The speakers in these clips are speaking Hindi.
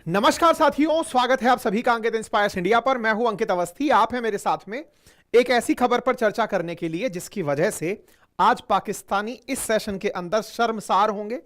नमस्कार साथियों, स्वागत है आप सभी का अंकित इंस्पायर्स इंडिया पर। मैं हूं अंकित अवस्थी। आप हैं मेरे साथ में एक ऐसी खबर पर चर्चा करने के लिए जिसकी वजह से आज पाकिस्तानी इस सेशन के अंदर शर्मसार होंगे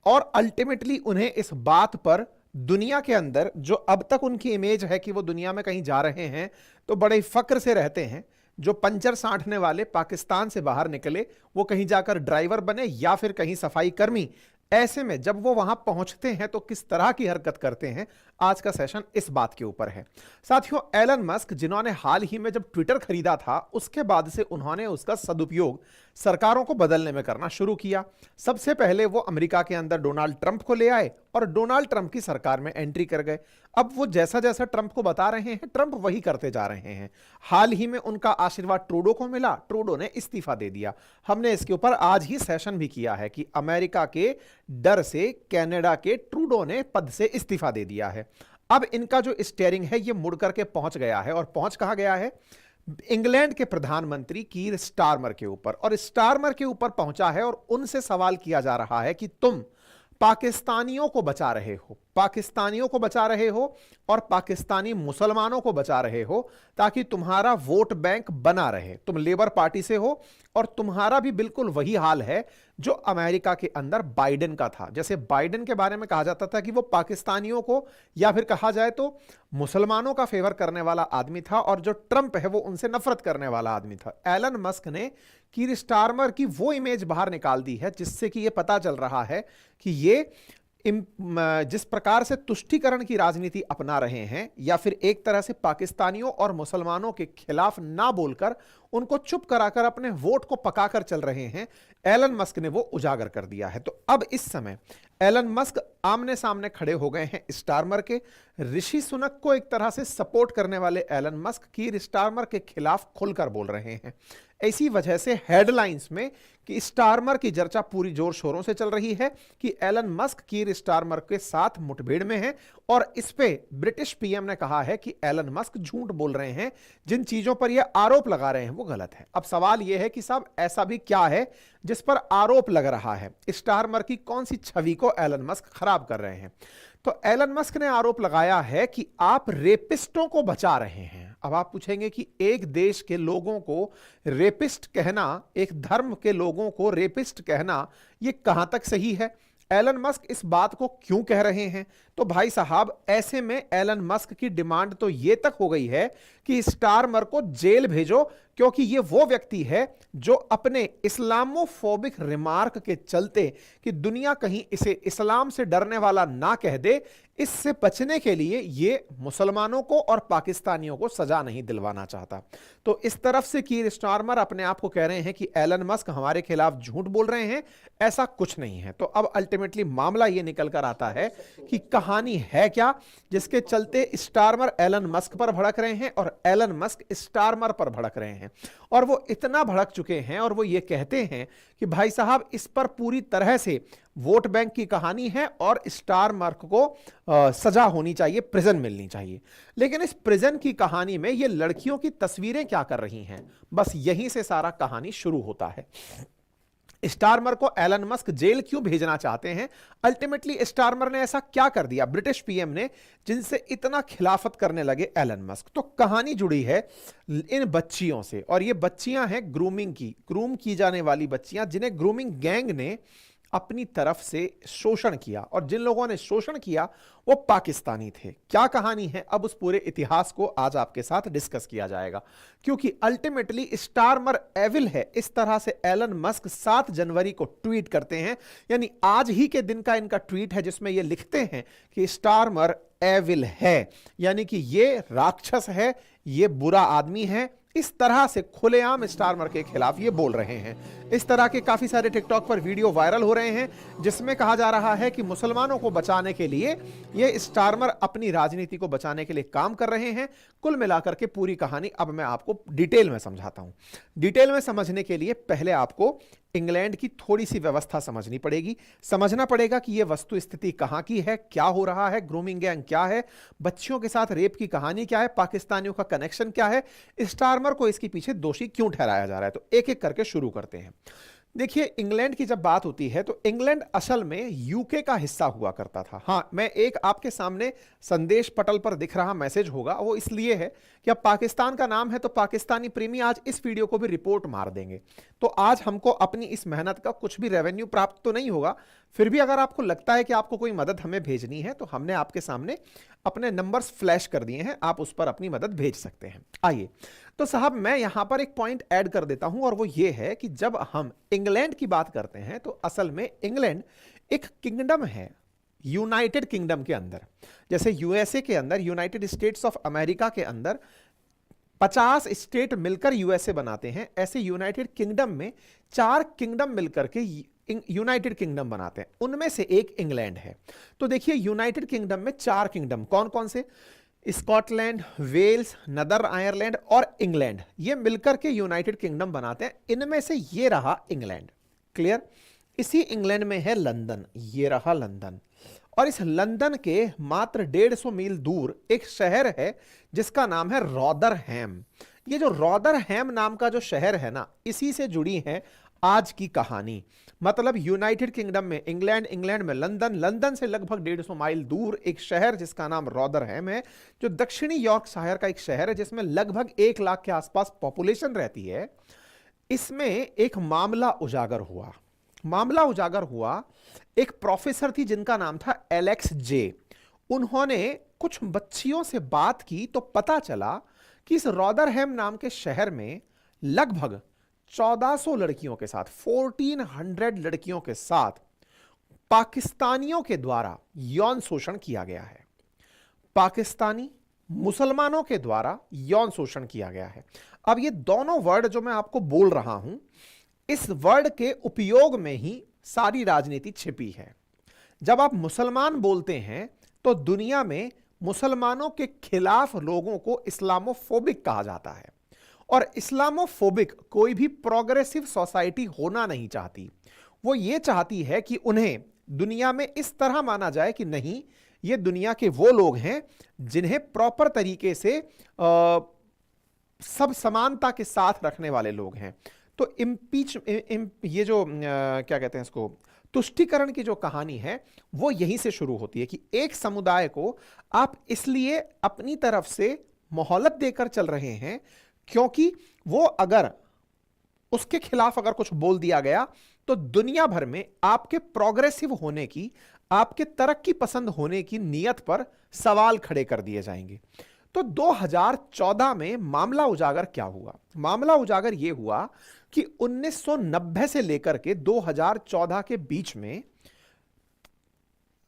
और अल्टीमेटली उन्हें इस बात पर दुनिया के अंदर जो अब तक उनकी इमेज है कि वो दुनिया में कहीं जा रहे हैं तो बड़े फक्र से रहते हैं। जो पंचर साँटने वाले पाकिस्तान से बाहर निकले वो कहीं जाकर ड्राइवर बने या फिर कहीं सफाई कर्मी। ऐसे में जब वो वहां पहुंचते हैं तो किस तरह की हरकत करते हैं, आज का सेशन इस बात के ऊपर है। साथियों, एलन मस्क जिन्होंने हाल ही में जब ट्विटर खरीदा था उसके बाद से उन्होंने उसका सदुपयोग सरकारों को बदलने में करना शुरू किया। सबसे पहले वो अमेरिका के अंदर डोनाल्ड ट्रंप को ले आए और डोनाल्ड ट्रंप की सरकार में एंट्री कर गए। अब वो जैसा जैसा ट्रंप को बता रहे हैं ट्रंप वही करते जा रहे हैं। हाल ही में उनका आशीर्वाद ट्रूडो को मिला, ट्रूडो ने इस्तीफा दे दिया। हमने इसके ऊपर आज ही सेशन भी किया है कि अमेरिका के डर से कनाडा के ट्रूडो ने पद से इस्तीफा दे दिया है। अब इनका जो स्टीयरिंग है ये मुड़ करके पहुंच गया है और पहुंच कहां गया है? इंग्लैंड के प्रधानमंत्री कीर स्टारमर के ऊपर। और स्टारमर के ऊपर पहुंचा है और उनसे सवाल किया जा रहा है कि तुम पाकिस्तानियों को बचा रहे हो, पाकिस्तानियों को बचा रहे हो और पाकिस्तानी मुसलमानों को बचा रहे हो ताकि तुम्हारा वोट बैंक बना रहे। तुम लेबर पार्टी से हो और तुम्हारा भी बिल्कुल वही हाल है जो अमेरिका के अंदर बाइडेन का था। जैसे बाइडेन के बारे में कहा जाता था कि वो पाकिस्तानियों को या फिर कहा जाए तो मुसलमानों का फेवर करने वाला आदमी था और जो ट्रंप है वो उनसे नफरत करने वाला आदमी था। एलन मस्क ने कीर स्टारमर की वो इमेज बाहर निकाल दी है जिससे कि ये पता चल रहा है कि ये जिस प्रकार से तुष्टीकरण की राजनीति अपना रहे हैं या फिर एक तरह से पाकिस्तानियों और मुसलमानों के खिलाफ ना बोलकर उनको चुप कराकर अपने वोट को पकाकर चल रहे हैं, एलन मस्क ने वो उजागर कर दिया है। तो अब इस समय एलन मस्क आमने सामने खड़े हो गए हैं स्टारमर के। ऋषि सुनक को एक तरह से सपोर्ट करने वाले एलन मस्क कीर स्टारमर के खिलाफ खुलकर बोल रहे हैं। इसी वजह से हेडलाइंस में कि स्टारमर की चर्चा पूरी जोर शोरों से चल रही है कि एलन मस्क कीर स्टारमर के साथ मुठभेड़ में है और इस पे ब्रिटिश पीएम ने कहा है कि एलन मस्क झूठ बोल रहे हैं, जिन चीजों पर यह आरोप लगा रहे हैं वो गलत है। अब सवाल यह है कि साहब ऐसा भी क्या है जिस पर आरोप लग रहा है? स्टारमर की कौन सी छवि को एलन मस्क खराब कर रहे हैं? तो एलन मस्क ने आरोप लगाया है कि आप रेपिस्टों को बचा रहे हैं। अब आप पूछेंगे कि एक देश के लोगों को रेपिस्ट कहना, एक धर्म के लोगों को रेपिस्ट कहना, यह कहां तक सही है? एलन मस्क इस बात को क्यों कह रहे हैं? तो भाई साहब, ऐसे में एलन मस्क की डिमांड तो यह तक हो गई है कि स्टारमर को जेल भेजो, क्योंकि यह वो व्यक्ति है जो अपने इस्लामोफोबिक रिमार्क के चलते कि दुनिया कहीं इसे इस्लाम से डरने वाला ना कह दे, इससे बचने के लिए ये मुसलमानों को और पाकिस्तानियों को सजा नहीं दिलवाना चाहता। तो इस तरफ से कीर स्टारमर अपने आप को कह रहे हैं कि एलन मस्क हमारे खिलाफ झूठ बोल रहे हैं, ऐसा कुछ नहीं है। तो अब अल्टीमेटली मामला यह निकल कर आता है कि कहानी है क्या जिसके चलते स्टारमर एलन मस्क पर भड़क रहे हैं और एलन मस्क स्टारमर पर भड़क रहे हैं। और वो इतना भड़क चुके हैं और वो ये कहते हैं कि भाई साहब इस पर पूरी तरह से वोट बैंक की कहानी है और स्टारमर को सजा होनी चाहिए, प्रिजन मिलनी चाहिए। लेकिन इस प्रिजन की कहानी में ये लड़कियों की तस्वीरें क्या कर रही हैं? बस यहीं से सारा कहानी शुरू होता है। स्टारमर को एलन मस्क जेल क्यों भेजना चाहते हैं? अल्टीमेटली स्टारमर ने ऐसा क्या कर दिया ब्रिटिश पीएम ने जिनसे इतना खिलाफत करने लगे एलन मस्क? तो कहानी जुड़ी है इन बच्चियों से, और ये बच्चियां हैं ग्रूम की जाने वाली बच्चियां जिन्हें ग्रूमिंग गैंग ने अपनी तरफ से शोषण किया, और जिन लोगों ने शोषण किया वो पाकिस्तानी थे। क्या कहानी है? अब उस पूरे इतिहास को आज आपके साथ डिस्कस किया जाएगा, क्योंकि अल्टीमेटली स्टारमर एविल है। इस तरह से एलन मस्क 7 जनवरी को ट्वीट करते हैं, यानी आज ही के दिन का इनका ट्वीट है जिसमें ये लिखते हैं कि स्टारमर एविल है, यानी कि ये राक्षस है, ये बुरा आदमी है। इस तरह से खुलेआम स्टारमर के खिलाफ ये बोल रहे हैं। इस तरह के काफी सारे टिकटॉक पर वीडियो वायरल हो रहे हैं जिसमें कहा जा रहा है कि मुसलमानों को बचाने के लिए ये स्टारमर अपनी राजनीति को बचाने के लिए काम कर रहे हैं। कुल मिलाकर के पूरी कहानी अब मैं आपको डिटेल में समझाता हूं। डिटेल में समझने के लिए पहले आपको इंग्लैंड की थोड़ी सी व्यवस्था समझनी पड़ेगी, समझना पड़ेगा कि यह वस्तु स्थिति कहां की है, क्या हो रहा है, ग्रूमिंग गैंग क्या है, बच्चियों के साथ रेप की कहानी क्या है, पाकिस्तानियों का कनेक्शन क्या है, स्टारमर को इसके पीछे दोषी क्यों ठहराया जा रहा है। तो एक एक करके शुरू करते हैं। देखिए, इंग्लैंड की जब बात होती है तो इंग्लैंड असल में यूके का हिस्सा हुआ करता था। हाँ, मैं एक आपके सामने संदेश पटल पर दिख रहा मैसेज होगा, वो इसलिए है कि अब पाकिस्तान का नाम है तो पाकिस्तानी प्रेमी आज इस वीडियो को भी रिपोर्ट मार देंगे। तो आज हमको अपनी इस मेहनत का कुछ भी रेवेन्यू प्राप्त तो नहीं होगा, फिर भी अगर आपको लगता है कि आपको कोई मदद हमें भेजनी है तो हमने आपके सामने अपने नंबर्स फ्लैश कर दिए हैं, आप उस पर अपनी मदद भेज सकते हैं। आइए, तो साहब मैं यहां पर एक पॉइंट ऐड कर देता हूं और वो ये है कि जब हम इंग्लैंड की बात करते हैं तो असल में इंग्लैंड एक किंगडम है यूनाइटेड किंगडम के अंदर। जैसे यूएसए के अंदर, यूनाइटेड स्टेट्स ऑफ अमेरिका के अंदर 50 स्टेट मिलकर यूएसए बनाते हैं, ऐसे यूनाइटेड किंगडम में 4 किंगडम मिलकर के यूनाइटेड किंगडम बनाते हैं, उनमें से एक इंग्लैंड है। तो देखिए, यूनाइटेड किंगडम में 4 किंगडम कौन कौन से? स्कॉटलैंड, वेल्स, नदर आयरलैंड और इंग्लैंड, ये मिलकर के यूनाइटेड किंगडम बनाते हैं। इनमें से ये रहा इंग्लैंड। क्लियर? इसी इंग्लैंड में है लंदन, ये रहा लंदन। और इस लंदन के मात्र 150 मील दूर एक शहर है जिसका नाम है रॉदरहैम। ये जो रॉदरहैम नाम का जो शहर है ना, इसी से जुड़ी है आज की कहानी। मतलब यूनाइटेड किंगडम में इंग्लैंड, इंग्लैंड में लंदन, लंदन से लगभग 150 माइल दूर एक शहर जिसका नाम रॉदरहैम है, जो दक्षिणी यॉर्कशायर का एक शहर है जिसमें लगभग 1 लाख के आसपास पॉपुलेशन रहती है। इसमें एक मामला उजागर हुआ। मामला उजागर हुआ, एक प्रोफेसर थी जिनका नाम था एलेक्स जे। उन्होंने कुछ बच्चियों से बात की तो पता चला कि इस रॉदरहैम नाम के शहर में लगभग 1400 लड़कियों के साथ, 1400 लड़कियों के साथ पाकिस्तानियों के द्वारा यौन शोषण किया गया है। पाकिस्तानी मुसलमानों के द्वारा यौन शोषण किया गया है। अब ये दोनों वर्ड जो मैं आपको बोल रहा हूं, इस वर्ड के उपयोग में ही सारी राजनीति छिपी है। जब आप मुसलमान बोलते हैं तो दुनिया में मुसलमानों के खिलाफ लोगों को इस्लामोफोबिक कहा जाता है, और इस्लामोफोबिक कोई भी प्रोग्रेसिव सोसाइटी होना नहीं चाहती। वो ये चाहती है कि उन्हें दुनिया में इस तरह माना जाए कि नहीं, ये दुनिया के वो लोग हैं जिन्हें प्रॉपर तरीके से सब समानता के साथ रखने वाले लोग हैं। तो ये जो क्या कहते हैं इसको, तुष्टीकरण की जो कहानी है वो यहीं से शुरू होती है कि एक समुदाय को आप इसलिए अपनी तरफ से मोहलत देकर चल रहे हैं क्योंकि वो अगर उसके खिलाफ अगर कुछ बोल दिया गया तो दुनिया भर में आपके प्रोग्रेसिव होने की, आपके तरक्की पसंद होने की नीयत पर सवाल खड़े कर दिए जाएंगे। तो 2014 में मामला उजागर क्या हुआ? मामला उजागर यह हुआ कि 1990 से लेकर के 2014 के बीच में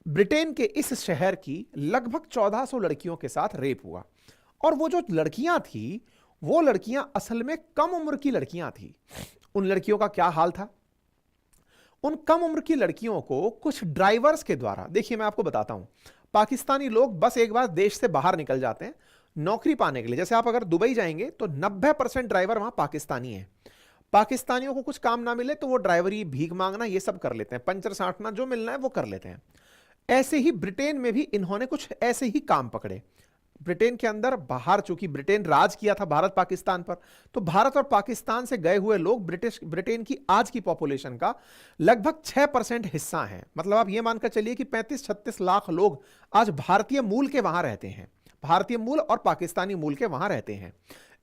ब्रिटेन के इस शहर की लगभग 1400 लड़कियों के साथ रेप हुआ। और वो जो लड़कियां थी, वो लड़कियां असल में कम उम्र की लड़कियां थी। उन लड़कियों का क्या हाल था? उन कम उम्र की लड़कियों को कुछ ड्राइवर्स के द्वारा, देखिए मैं आपको बताता हूं, पाकिस्तानी लोग बस एक बार देश से बाहर निकल जाते हैं नौकरी पाने के लिए। जैसे आप अगर दुबई जाएंगे तो 90% ड्राइवर वहां पाकिस्तानी हैं। पाकिस्तानियों को कुछ काम ना मिले तो वो ड्राइवरी, भीख मांगना, ये सब कर लेते हैं, पंचर साटना, जो मिलना है वो कर लेते हैं। ऐसे ही ब्रिटेन में भी इन्होंने कुछ ऐसे ही काम पकड़े। ब्रिटेन के अंदर बाहर, चूंकि ब्रिटेन राज किया था भारत पाकिस्तान पर, तो भारत और पाकिस्तान से गए हुए लोग ब्रिटेन की आज की पॉपुलेशन का लगभग 6% हिस्सा हैं। मतलब आप ये मानकर चलिए कि 35-36 लाख लोग आज भारतीय मूल के वहां रहते हैं, भारतीय मूल और पाकिस्तानी मूल के वहां रहते हैं।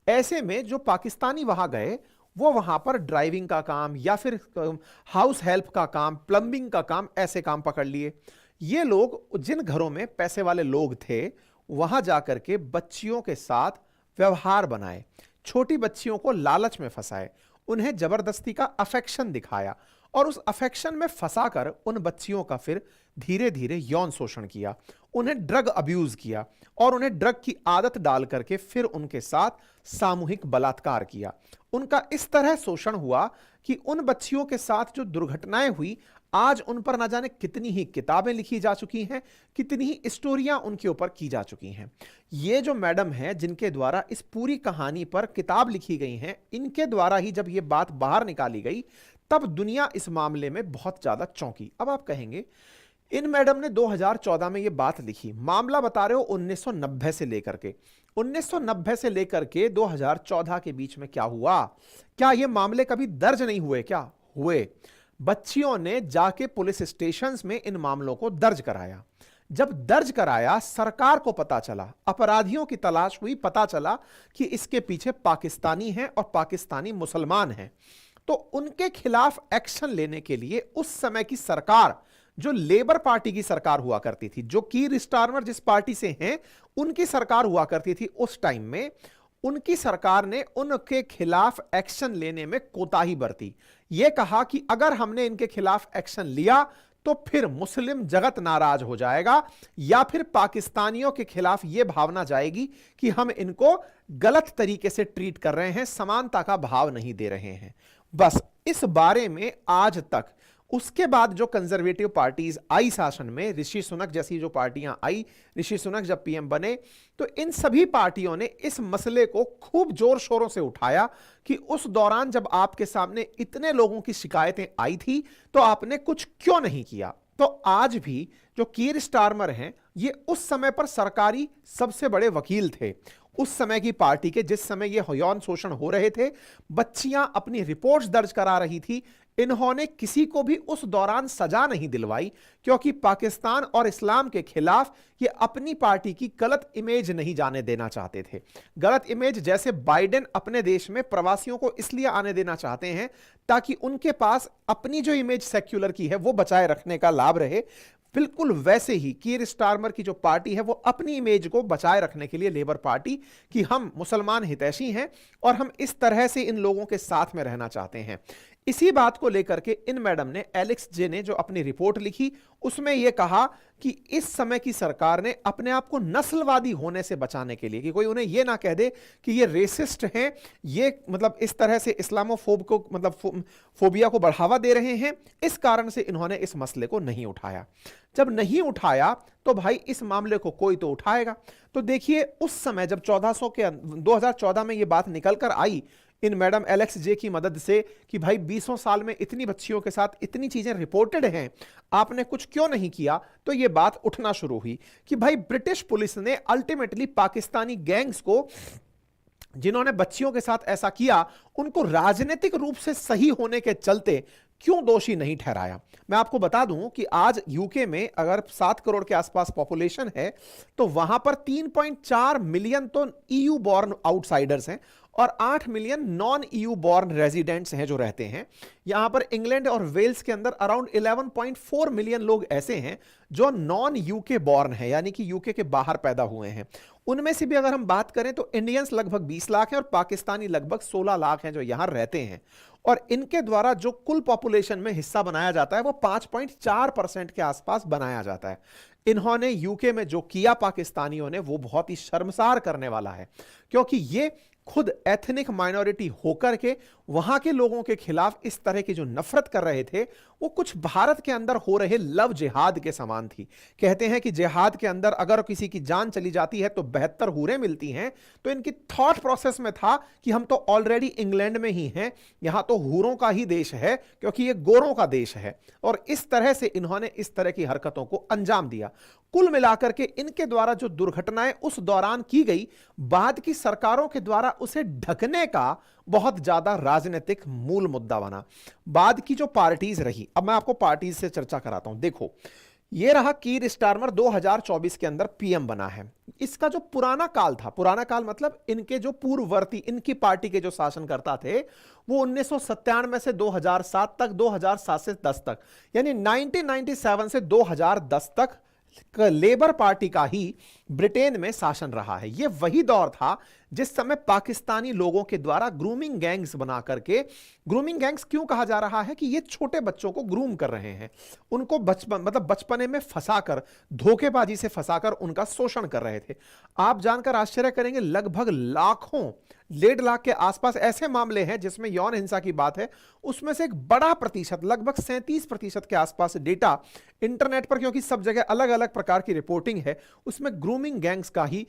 ऐसे में जो पाकिस्तानी वहां गए वो वहां पर ड्राइविंग का काम या फिर हाउस हेल्प का काम, प्लम्बिंग का काम, ऐसे काम पकड़ लिए। ये लोग जिन घरों में पैसे वाले लोग थे वहां जाकर के बच्चियों के साथ व्यवहार बनाए, छोटी बच्चियों को लालच में फंसाए, उन्हें जबरदस्ती का अफेक्शन दिखाया और उस अफेक्शन में फंसाकर उन बच्चियों का फिर धीरे धीरे यौन शोषण किया, उन्हें ड्रग अब्यूज किया और उन्हें ड्रग की आदत डाल करके फिर उनके साथ सामूहिक बलात्कार किया। उनका इस तरह शोषण हुआ कि उन बच्चियों के साथ जो दुर्घटनाएं हुई, आज उन पर ना जाने कितनी ही किताबें लिखी जा चुकी हैं, कितनी ही स्टोरियां उनके ऊपर की जा चुकी हैं। ये जो मैडम हैं जिनके द्वारा इस पूरी कहानी पर किताब लिखी गई हैं, इनके द्वारा ही जब ये बात बाहर निकाली गई तब दुनिया इस मामले में बहुत ज्यादा चौंकी। अब आप कहेंगे इन मैडम ने 2014 में ये बात लिखी, मामला बता रहे हो 1990 से लेकर के, 1990 से लेकर के 2014 के बीच में क्या हुआ? क्या ये मामले कभी दर्ज नहीं हुए? क्या हुए, बच्चियों ने जाके पुलिस स्टेशंस में इन मामलों को दर्ज कराया। जब दर्ज कराया, सरकार को पता चला, अपराधियों की तलाश हुई, पता चला कि इसके पीछे पाकिस्तानी हैं और पाकिस्तानी मुसलमान हैं। तो उनके खिलाफ एक्शन लेने के लिए उस समय की सरकार, जो लेबर पार्टी की सरकार हुआ करती थी, जो कीर स्टारमर जिस पार्टी से हैं उनकी सरकार हुआ करती थी उस टाइम में, उनकी सरकार ने उनके खिलाफ एक्शन लेने में कोताही बरती। यह कहा कि अगर हमने इनके खिलाफ एक्शन लिया तो फिर मुस्लिम जगत नाराज हो जाएगा, या फिर पाकिस्तानियों के खिलाफ यह भावना जाएगी कि हम इनको गलत तरीके से ट्रीट कर रहे हैं, समानता का भाव नहीं दे रहे हैं। बस इस बारे में आज तक, उसके बाद जो कंजर्वेटिव पार्टीज आई शासन में, ऋषि सुनक जैसी जो पार्टियां आई, ऋषि सुनक जब पीएम बने, तो इन सभी पार्टियों ने इस मसले को खूब जोर शोरों से उठाया कि उस दौरान जब आपके सामने इतने लोगों की शिकायतें आई थी तो आपने कुछ क्यों नहीं किया। तो आज भी जो कीर स्टारमर हैं, ये उस समय पर सरकारी सबसे बड़े वकील थे उस समय की पार्टी के, जिस समय ये यौन शोषण हो रहे थे, बच्चियां अपनी रिपोर्ट्स दर्ज करा रही थी। इन्होंने किसी को भी उस दौरान सजा नहीं दिलवाई, क्योंकि पाकिस्तान और इस्लाम के खिलाफ ये अपनी पार्टी की गलत इमेज नहीं जाने देना चाहते थे। गलत इमेज जैसे बाइडेन अपने देश में प्रवासियों को इसलिए आने देना चाहते हैं ताकि उनके पास अपनी जो इमेज सेक्युलर की है वो बचाए रखने का लाभ रहे, बिल्कुल वैसे ही कीर स्टारमर की जो पार्टी है वो अपनी इमेज को बचाए रखने के लिए, लेबर पार्टी, कि हम मुसलमान हितैषी हैं और हम इस तरह से इन लोगों के साथ में रहना चाहते हैं। इसी बात को लेकर के इन मैडम ने, एलेक्स जे ने जो अपनी रिपोर्ट लिखी, उसमें यह कहा कि इस समय की सरकार ने अपने आप को नस्लवादी होने से बचाने के लिए, कि कोई उन्हें यह ना कह दे कि ये रेसिस्ट हैं, ये मतलब इस तरह से इस्लामोफोब को, मतलब फोबिया को बढ़ावा दे रहे हैं, इस कारण से इन्होंने इस मसले को नहीं उठाया। जब नहीं उठाया तो भाई इस मामले को कोई तो उठाएगा। तो देखिए उस समय जब 2014 में यह बात निकल कर आई इन मैडम एलेक्स जे की मदद से कि भाई 20 साल में इतनी बच्चियों के साथ इतनी चीजें रिपोर्टेड हैं, आपने कुछ क्यों नहीं किया, तो यह बात उठना शुरू हुई कि भाई ब्रिटिश पुलिस ने अल्टीमेटली पाकिस्तानी गैंग्स को, जिन्होंने बच्चियों के साथ ऐसा किया, उनको राजनीतिक रूप से सही होने के चलते क्यों दोषी नहीं ठहराया। मैं आपको बता दूं कि आज यूके में अगर 7 करोड़ के आसपास पॉपुलेशन है, तो वहां पर 3.4 मिलियन तो ईयू बॉर्न आउटसाइडर्स हैं और 8 million non EU born residents हैं जो रहते हैं। यहां पर इंग्लैंड और वेल्स के अंदर अराउंड 11.4 मिलियन लोग ऐसे हैं जो नॉन यूके बॉर्न है, यानी कि यूके के बाहर पैदा हुए हैं। उनमें से भी अगर हम बात करें तो इंडियंस लगभग 20 लाख हैं और पाकिस्तानी लगभग 16 लाख हैं जो यहां रहते हैं, और इनके द्वारा जो कुल पॉपुलेशन में हिस्सा बनाया जाता है वो 5.4% के आसपास बनाया जाता है। इन्होंने यूके में जो किया पाकिस्तानियों ने, वो बहुत ही शर्मसार करने वाला है, क्योंकि ये खुद एथनिक माइनॉरिटी होकर के वहां के लोगों के खिलाफ इस तरह की जो नफरत कर रहे थे, वो कुछ भारत के अंदर हो रहे लव जिहाद के समान थी। कहते हैं कि जिहाद के अंदर अगर किसी की जान चली जाती है तो 72 हूरें मिलती हैं, तो इनकी थॉट प्रोसेस में था कि हम तो ऑलरेडी इंग्लैंड में ही हैं, यहां तो हूरों का ही देश है क्योंकि ये गोरों का देश है, और इस तरह से इन्होंने इस तरह की हरकतों को अंजाम दिया। कुल मिलाकर के इनके द्वारा जो दुर्घटनाएं उस दौरान की गई, बाद की सरकारों के द्वारा उसे ढकने का बहुत ज्यादा राजनीतिक मूल मुद्दा बना। बाद की जो पार्टीज रही, अब मैं आपको पार्टीज से चर्चा कराता हूं। देखो, ये रहा कीर स्टारमर 2024 के अंदर पीएम बना है। इसका जो पुराना काल था, पुराना काल मतलब इनके जो पूर्ववर्ती, इनकी पार्टी के जो शासनकर्ता थे, वो 1997 से 2007 तक, 2007 से 10 तक, यानी 1997 से 2010 तक लेबर पार्टी का ही ब्रिटेन में शासन रहा है। यह वही दौर था जिस समय पाकिस्तानी लोगों के द्वारा ग्रूमिंग गैंग्स बना करके, ग्रूमिंग गैंग्स क्यों कहा जा रहा है कि ये छोटे बच्चों को ग्रूम कर रहे हैं, उनको बचपने में फंसाकर, धोखेबाजी से फंसाकर उनका शोषण कर रहे थे। आप जानकर आश्चर्य करेंगे, लगभग लाखों, 1.5 लाख के आसपास ऐसे मामले हैं जिसमें यौन हिंसा की बात है। उसमें से एक बड़ा प्रतिशत, लगभग 37% के आसपास डेटा इंटरनेट पर, क्योंकि सब जगह अलग अलग प्रकार की रिपोर्टिंग है, उसमें ग्रूमिंग गैंग्स का ही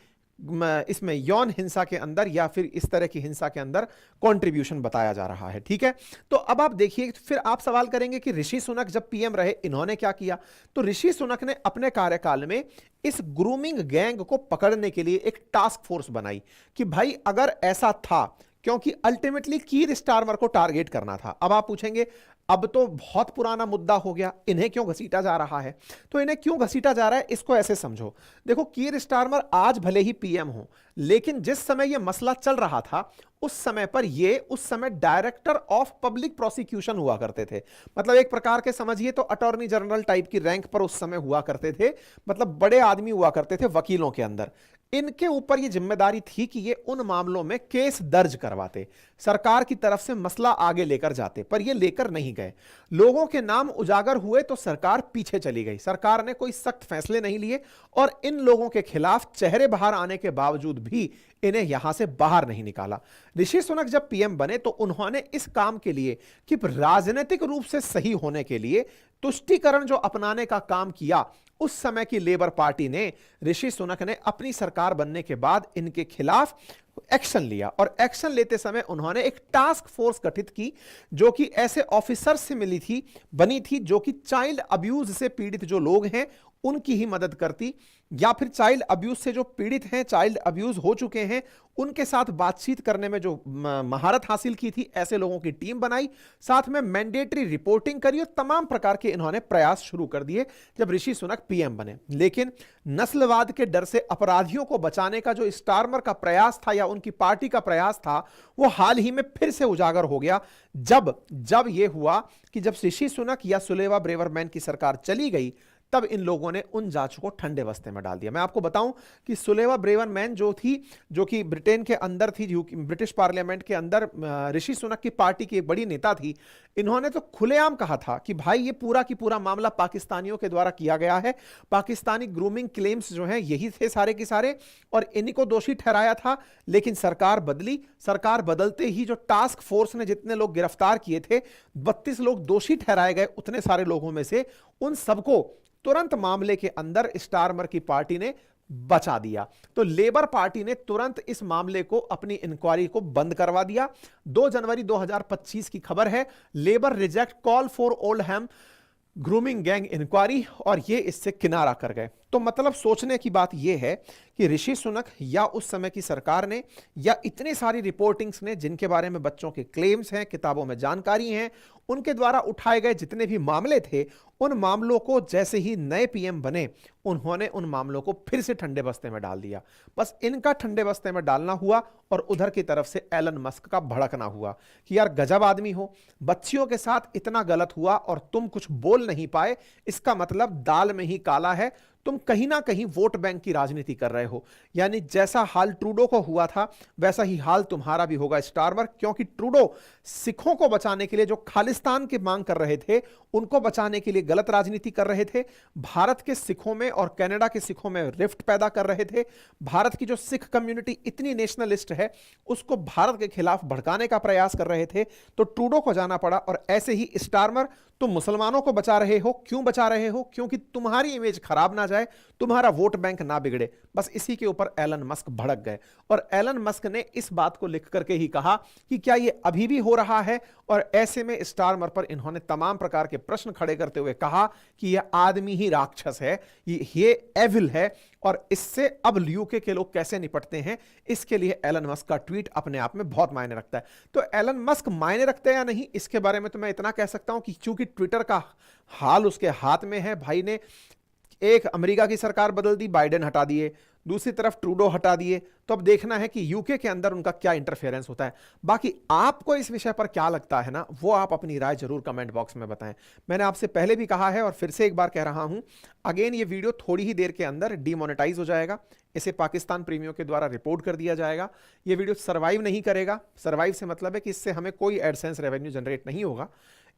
इसमें यौन हिंसा के अंदर या फिर इस तरह की हिंसा के अंदर कंट्रीब्यूशन बताया जा रहा है। ठीक है, तो अब आप देखिए, फिर आप सवाल करेंगे कि ऋषि सुनक जब पीएम रहे, इन्होंने क्या किया। तो ऋषि सुनक ने अपने कार्यकाल में इस ग्रूमिंग गैंग को पकड़ने के लिए एक टास्क फोर्स बनाई कि भाई अगर ऐसा था, क्योंकि अल्टीमेटली कीर स्टारमर को टारगेट करना था। अब आप पूछेंगे अब तो बहुत पुराना मुद्दा हो गया, इन्हें क्यों घसीटा जा रहा है? तो इन्हें क्यों घसीटा जा रहा है इसको ऐसे समझो। देखो, कीर स्टारमर आज भले ही पीएम हो, लेकिन जिस समय यह मसला चल रहा था उस समय पर ये उस समय डायरेक्टर ऑफ पब्लिक प्रोसिक्यूशन हुआ करते थे। मतलब एक प्रकार के समझिए तो अटॉर्नी जनरल टाइप की रैंक पर उस समय हुआ करते थे। मतलब बड़े आदमी हुआ करते थे वकीलों के अंदर। इनके ऊपर यह जिम्मेदारी थी कि ये उन मामलों में केस दर्ज करवाते, सरकार की तरफ से मसला आगे लेकर जाते, पर ये लेकर नहीं गए। लोगों के नाम उजागर हुए तो सरकार पीछे चली गई, सरकार ने कोई सख्त फैसले नहीं लिए और इन लोगों के खिलाफ चेहरे बाहर आने के बावजूद भी इन्हें यहां से बाहर नहीं निकाला। ऋषि सुनक जब पीएम बने तो उन्होंने इस काम के लिए कि राजनीतिक रूप से सही होने के लिए तुष्टीकरण जो अपनाने का काम किया, उस समय की लेबर पार्टी ने, ऋषि सुनक ने अपनी सरकार बनने के बाद इनके खिलाफ एक्शन लिया और एक्शन लेते समय उन्होंने एक टास्क फोर्स गठित की जो कि ऐसे ऑफिसर्स से बनी थी जो कि चाइल्ड अब्यूज से पीड़ित जो लोग हैं उनकी ही मदद करती, या फिर चाइल्ड अब्यूज से जो पीड़ित हैं, चाइल्ड अब्यूज हो चुके हैं, उनके साथ बातचीत करने में जो महारत हासिल की थी, ऐसे लोगों की टीम बनाई, साथ में मैंडेटरी रिपोर्टिंग करी और तमाम प्रकार के इन्होंने प्रयास शुरू कर दिए जब ऋषि सुनक पीएम बने। लेकिन नस्लवाद के डर से अपराधियों को बचाने का जो स्टारमर का प्रयास था या उनकी पार्टी का प्रयास था, वो हाल ही में फिर से उजागर हो गया जब यह हुआ कि जब ऋषि सुनक या सुलेवा ब्रेवरमैन की सरकार चली गई, तब इन लोगों ने उन जांचों को ठंडे बस्ते में डाल दिया। मैं आपको बताऊं कि सुलेवा ब्रेवरमैन जो कि ब्रिटेन के अंदर थी, ब्रिटिश पार्लियामेंट के अंदर ऋषि सुनक की पार्टी की एक बड़ी नेता थी, इन्होंने तो खुलेआम कहा था कि भाई ये पूरा की पूरा मामला पाकिस्तानियों के द्वारा किया गया है, पाकिस्तानी ग्रूमिंग क्लेम्स जो हैं यही थे सारे के सारे, और इन्हीं को दोषी ठहराया था। लेकिन सरकार बदली, सरकार बदलते ही जो टास्क फोर्स ने जितने लोग गिरफ्तार किए थे, 32 लोग दोषी ठहराए गए, उतने सारे लोगों में से उन सबको तुरंत मामले के अंदर स्टारमर की पार्टी ने बचा दिया। तो लेबर पार्टी ने तुरंत इस मामले को, अपनी इंक्वायरी को बंद करवा दिया। 2 जनवरी 2025 की खबर है, Labour reject call for Oldham grooming gang inquiry, और ये इससे किनारा कर गए। तो मतलब सोचने की बात यह है कि ऋषि सुनक या उस समय की सरकार ने या इतनी सारी रिपोर्टिंग्स ने, जिनके बारे में बच्चों के क्लेम्स हैं, किताबों में जानकारी हैं, उनके द्वारा उठाए गए जितने भी मामले थे, उन मामलों को जैसे ही नए पीएम बने उन्होंने उन मामलों को फिर से ठंडे बस्ते में डाल दिया। बस इनका ठंडे बस्ते में डालना हुआ और उधर की तरफ से एलन मस्क का भड़कना हुआ कि यार गजब आदमी हो, बच्चियों के साथ इतना गलत हुआ और तुम कुछ बोल नहीं पाए, इसका मतलब दाल में ही काला है, तुम कहीं ना कहीं वोट बैंक की राजनीति कर रहे हो। यानी जैसा हाल ट्रूडो को हुआ था वैसा ही हाल तुम्हारा भी होगा स्टारमर, क्योंकि ट्रूडो सिखों को बचाने के लिए, जो खालिस्तान की मांग कर रहे थे, उनको बचाने के लिए गलत राजनीति कर रहे थे, भारत के सिखों में और कनाडा के सिखों में रिफ्ट पैदा कर रहे थे, भारत की जो सिख कम्युनिटी इतनी नेशनलिस्ट है उसको भारत के खिलाफ भड़काने का प्रयास कर रहे थे। तो ट्रूडो को जाना पड़ा। और ऐसे ही स्टारमर, तुम मुसलमानों को बचा रहे हो, क्यों बचा रहे हो? क्योंकि तुम्हारी इमेज खराब ना जाए, तुम्हारा वोट बैंक ना बिगड़े। बस इसी के ऊपर एलन मस्क भड़क गए और एलन मस्क ने इस बात को लिख करके ही कहा कि क्या ये अभी भी हो रहा है, और ऐसे में स्टारमर पर इन्होंने तमाम प्रकार के प्रश्न खड़े करते हुए कहा कि यह आदमी ही राक्षस है, ये एविल है, और इससे अब यूके के लोग कैसे निपटते हैं, इसके लिए एलन मस्क का ट्वीट अपने आप में बहुत मायने रखता है। तो एलन मस्क मायने रखते हैं या नहीं, इसके बारे में तो मैं इतना कह सकता हूं कि चूंकि ट्विटर का हाल उसके हाथ में है, भाई ने एक अमेरिका की सरकार बदल दी, बाइडेन हटा दिए, दूसरी तरफ ट्रूडो हटा दिए, तो अब देखना है कि यूके के अंदर उनका क्या इंटरफेरेंस होता है। बाकी आपको इस विषय पर क्या लगता है ना, वो आप अपनी राय जरूर कमेंट बॉक्स में बताएं। मैंने आपसे पहले भी कहा है और फिर से एक बार कह रहा हूं, अगेन ये वीडियो थोड़ी ही देर के अंदर डीमोनेटाइज हो जाएगा, इसे पाकिस्तान प्रेमियों के द्वारा रिपोर्ट कर दिया जाएगा। ये वीडियो सर्वाइव नहीं करेगा। सर्वाइव से मतलब है कि इससे हमें कोई एडसेंस रेवेन्यू जनरेट नहीं होगा।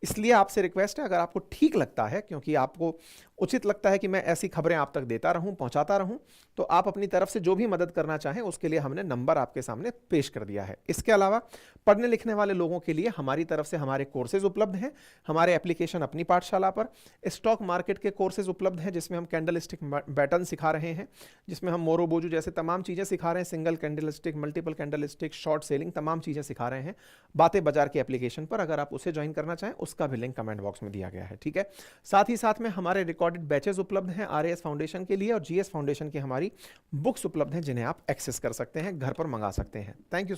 इसलिए आपसे रिक्वेस्ट है, अगर आपको ठीक लगता है, क्योंकि आपको उचित लगता है कि मैं ऐसी खबरें आप तक देता रहूं, पहुंचाता रहूं, तो आप अपनी तरफ से जो भी मदद करना चाहें उसके लिए हमने नंबर आपके सामने पेश कर दिया है। इसके अलावा पढ़ने लिखने वाले लोगों के लिए हमारी तरफ से हमारे कोर्सेज उपलब्ध हैं। हमारे एप्लीकेशन अपनी पाठशाला पर स्टॉक मार्केट के कोर्सेज उपलब्ध हैं, जिसमें हम कैंडलस्टिक पैटर्न सिखा रहे हैं, जिसमें हम मोरो बोजू जैसे तमाम चीज़ें सिखा रहे हैं, single candlestick, multiple candlestick, short selling, तमाम चीज़ें सिखा रहे हैं बातें बाजार के एप्लीकेशन पर। अगर आप उसे ज्वाइन करना चाहें उसका भी लिंक कमेंट बॉक्स में दिया गया है, ठीक है। साथ ही साथ में हमारे रिकॉर्डेड बैचेस उपलब्ध हैं आरएएस फाउंडेशन के लिए, और जीएस फाउंडेशन की हमारी बुक्स उपलब्ध हैं जिन्हें आप एक्सेस कर सकते हैं, घर पर मंगा सकते हैं। Thank you.